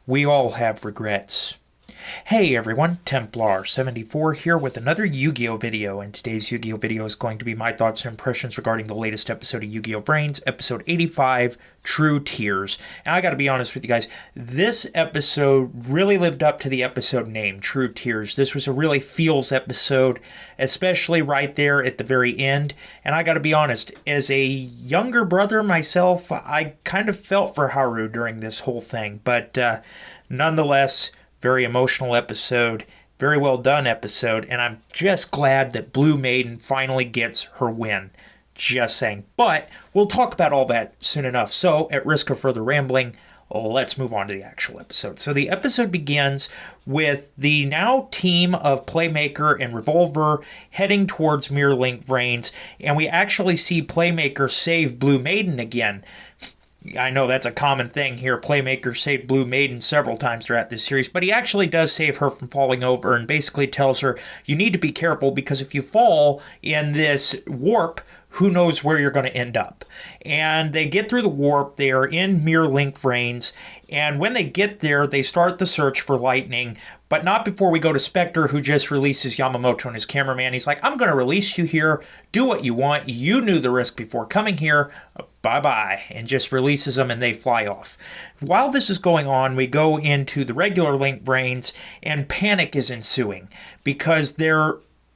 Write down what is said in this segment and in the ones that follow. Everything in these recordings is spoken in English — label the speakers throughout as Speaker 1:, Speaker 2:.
Speaker 1: We all have regrets. Hey everyone, Templar74 here with another Yu-Gi-Oh video, and today's Yu-Gi-Oh video is going to be my thoughts and impressions regarding the latest episode of Yu-Gi-Oh VRAINS, episode 85, True Tears. And I gotta be honest with you guys, this episode really lived up to the episode name, True Tears. This was a really feels episode, especially right there at the very end. And I gotta be honest, as a younger brother myself, I kind of felt for Haru during this whole thing, but nonetheless, very emotional episode, very well done episode, and I'm just glad that Blue Maiden finally gets her win. Just saying. But we'll talk about all that soon enough. So, at risk of further rambling, let's move on to the actual episode. So the episode begins with the now team of Playmaker and Revolver heading towards Mirror Link VRAINS, and we actually see Playmaker save Blue Maiden again. I know that's a common thing here. Playmaker saved Blue Maiden several times throughout this series, but he actually does save her from falling over and basically tells her, you need to be careful because if you fall in this warp, who knows where you're going to end up. And they get through the warp. They are in Mirror Link VRAINS, and when they get there, they start the search for Lightning, but not before we go to Spectre, who just releases Yamamoto and his cameraman. He's like, I'm going to release you here. Do what you want. You knew the risk before coming here. Bye-bye, and just releases them and they fly off. While this is going on, we go into the regular Link VRAINS, and panic is ensuing because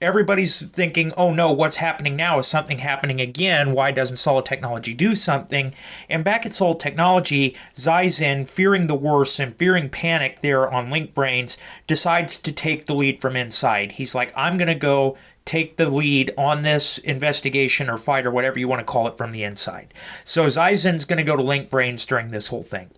Speaker 1: everybody's thinking, oh no, what's happening now? Is something happening again? Why doesn't Solid Technology do something? And back at Solid Technology, Zaizen, fearing the worst and fearing panic there on Link VRAINS, decides to take the lead from inside. He's like, I'm going to go take the lead on this investigation or fight or whatever you want to call it from the inside. So Zaizen's going to go to Link VRAINS during this whole thing.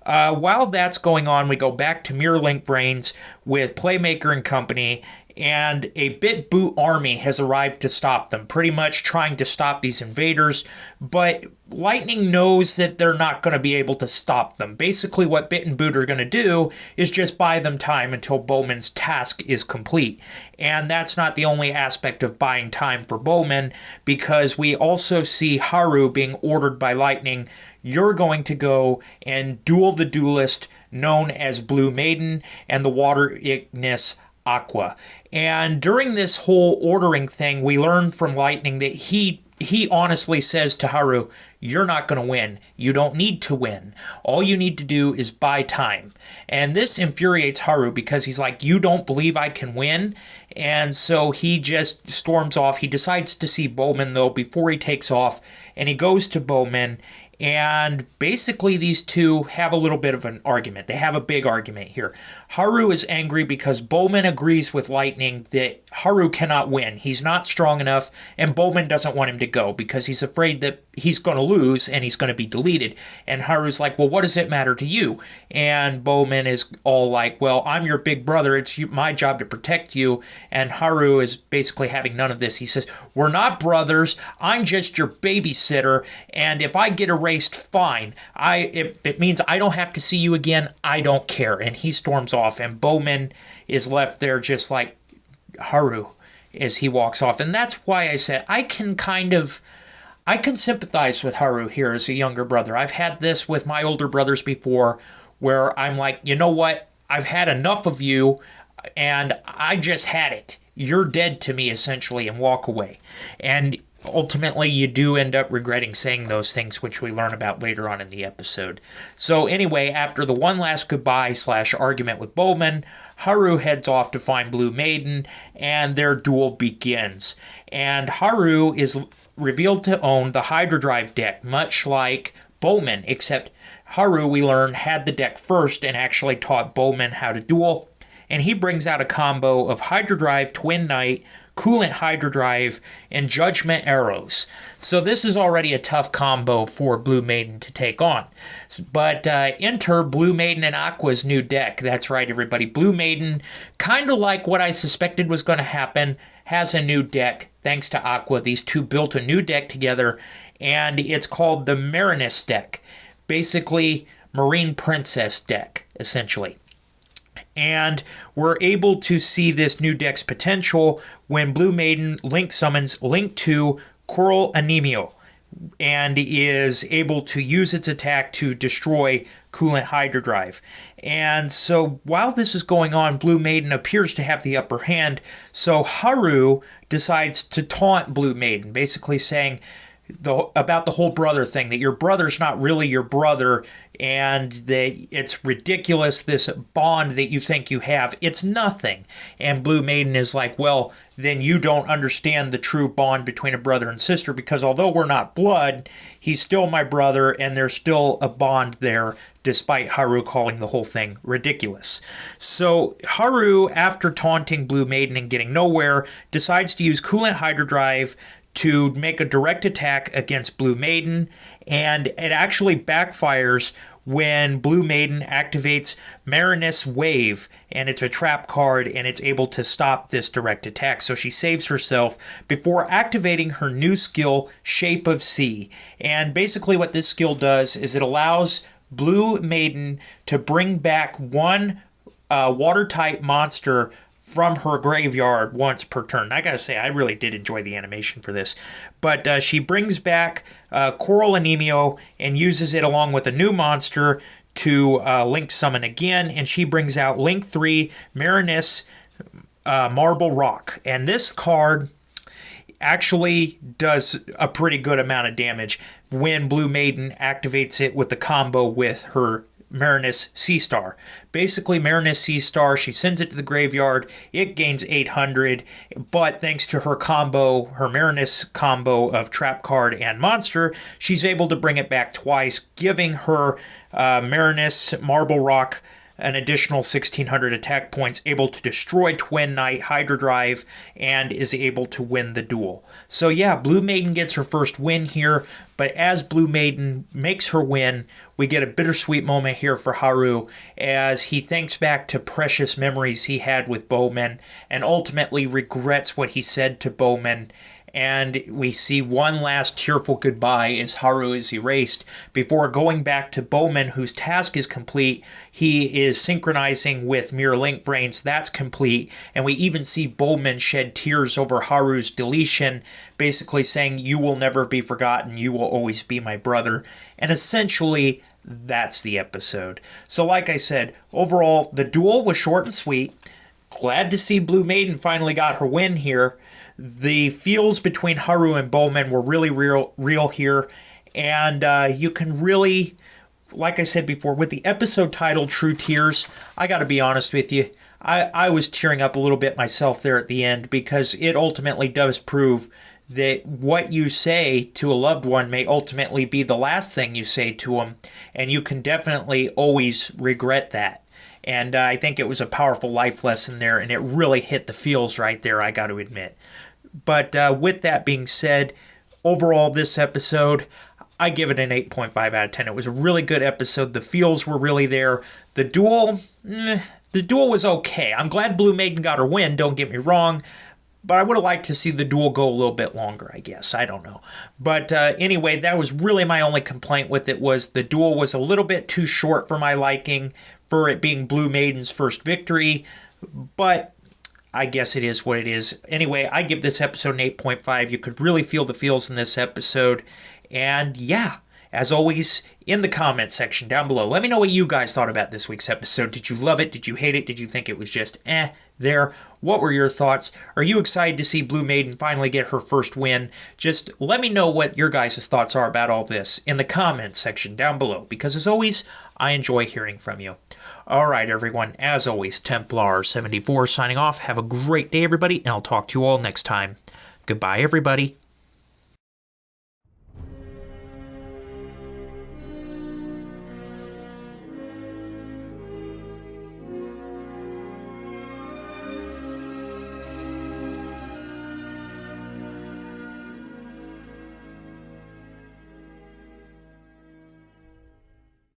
Speaker 1: While that's going on, we go back to Mirror Link VRAINS with Playmaker and company, and a Bit Boot army has arrived to stop them, pretty much trying to stop these invaders, but Lightning knows that they're not going to be able to stop them. Basically, what Bit and Boot are going to do is just buy them time until Bowman's task is complete. And that's not the only aspect of buying time for Bowman, because we also see Haru being ordered by Lightning, you're going to go and duel the duelist known as Blue Maiden and the Water Ignis Aqua. And during this whole ordering thing, we learn from Lightning that he honestly says to Haru, you're not going to win. You don't need to win. All you need to do is buy time. And this infuriates Haru because he's like, you don't believe I can win? And so he just storms off. He decides to see Bowman, though, before he takes off. And he goes to Bowman. And basically these two have a little bit of an argument. They have a big argument here. Haru is angry because Bowman agrees with Lightning that Haru cannot win. He's not strong enough, and Bowman doesn't want him to go because he's afraid that he's going to lose and he's going to be deleted. And Haru's like, well, what does it matter to you? And Bowman is all like, well, I'm your big brother. It's my job to protect you. And Haru is basically having none of this. He says, we're not brothers. I'm just your babysitter. And if I get erased, fine. If it means I don't have to see you again, I don't care. And he storms off, and Bowman is left there just like Haru as he walks off. And that's why I said I can sympathize with Haru here as a younger brother. I've had this with my older brothers before where I'm like, you know what? I've had enough of you and I just had it. You're dead to me, essentially, and walk away. And ultimately, you do end up regretting saying those things, which we learn about later on in the episode. So anyway, after the one last goodbye / argument with Bowman, Haru heads off to find Blue Maiden, and their duel begins. And Haru is revealed to own the Hydra Drive deck, much like Bowman, except Haru, we learn, had the deck first and actually taught Bowman how to duel. And he brings out a combo of Hydra Drive, Twin Knight, Coolant Hydra Drive, and Judgment Arrows. So this is already a tough combo for Blue Maiden to take on. But enter Blue Maiden and Aqua's new deck. That's right, everybody. Blue Maiden, kind of like what I suspected was going to happen, has a new deck thanks to Aqua. These two built a new deck together, and it's called the Marinus deck. Basically, Marine Princess deck, essentially. And we're able to see this new deck's potential when Blue Maiden Link summons Link 2 Coral Anemio and is able to use its attack to destroy coolant hydrodrive. And so while this is going on, Blue Maiden appears to have the upper hand. So Haru decides to taunt Blue Maiden, basically saying about the whole brother thing, that your brother's not really your brother, and that it's ridiculous, this bond that you think you have. It's nothing. And Blue Maiden is like, well, then you don't understand the true bond between a brother and sister, because although we're not blood, he's still my brother, and there's still a bond there, despite Haru calling the whole thing ridiculous. So Haru, after taunting Blue Maiden and getting nowhere, decides to use Coolant Hydrodrive to make a direct attack against Blue Maiden, and it actually backfires when Blue Maiden activates Marinus Wave, and it's a trap card, and it's able to stop this direct attack. So she saves herself before activating her new skill, Shape of Sea. And basically what this skill does is it allows Blue Maiden to bring back one water-type monster from her graveyard once per turn. I gotta say, I really did enjoy the animation for this. But she brings back Coral Anemio and uses it along with a new monster to Link Summon again, and she brings out Link 3 Marinus Marble Rock. And this card actually does a pretty good amount of damage when Blue Maiden activates it with the combo with her Marinus Sea Star. Basically, Marinus Sea Star, she sends it to the graveyard, it gains 800, but thanks to her combo, her Marinus combo of trap card and monster, she's able to bring it back twice, giving her Marinus Marble Rock an additional 1600 attack points, able to destroy Twin Knight Hydrodrive, and is able to win the duel. So yeah, Blue Maiden gets her first win here, but as Blue Maiden makes her win, we get a bittersweet moment here for Haru as he thinks back to precious memories he had with Bowman and ultimately regrets what he said to Bowman. And we see one last tearful goodbye as Haru is erased before going back to Bowman, whose task is complete. He is synchronizing with Mirror Link Brains. That's complete. And we even see Bowman shed tears over Haru's deletion, basically saying, "You will never be forgotten. You will always be my brother." And essentially, that's the episode. So like I said, overall, the duel was short and sweet. Glad to see Blue Maiden finally got her win here. The feels between Haru and Bowman were really real here, and you can really, like I said before, with the episode titled True Tears, I gotta be honest with you, I was tearing up a little bit myself there at the end, because it ultimately does prove that what you say to a loved one may ultimately be the last thing you say to them, and you can definitely always regret that. And I think it was a powerful life lesson there, and it really hit the feels right there, I got to admit. But with that being said, overall, this episode, I give it an 8.5 out of 10. It was a really good episode. The feels were really there. The duel was okay. I'm glad Blue Maiden got her win, don't get me wrong. But I would have liked to see the duel go a little bit longer, I guess. I don't know. But anyway, that was really my only complaint with it, was the duel was a little bit too short for my liking, for it being Blue Maiden's first victory. But I guess it is what it is. Anyway, I give this episode an 8.5. You could really feel the feels in this episode. And yeah, as always, in the comment section down below, let me know what you guys thought about this week's episode. Did you love it? Did you hate it? Did you think it was just there? What were your thoughts? Are you excited to see Blue Maiden finally get her first win? Just let me know what your guys' thoughts are about all this in the comments section down below, because as always, I enjoy hearing from you. Alright everyone, as always, Templar74 signing off. Have a great day everybody, and I'll talk to you all next time. Goodbye everybody.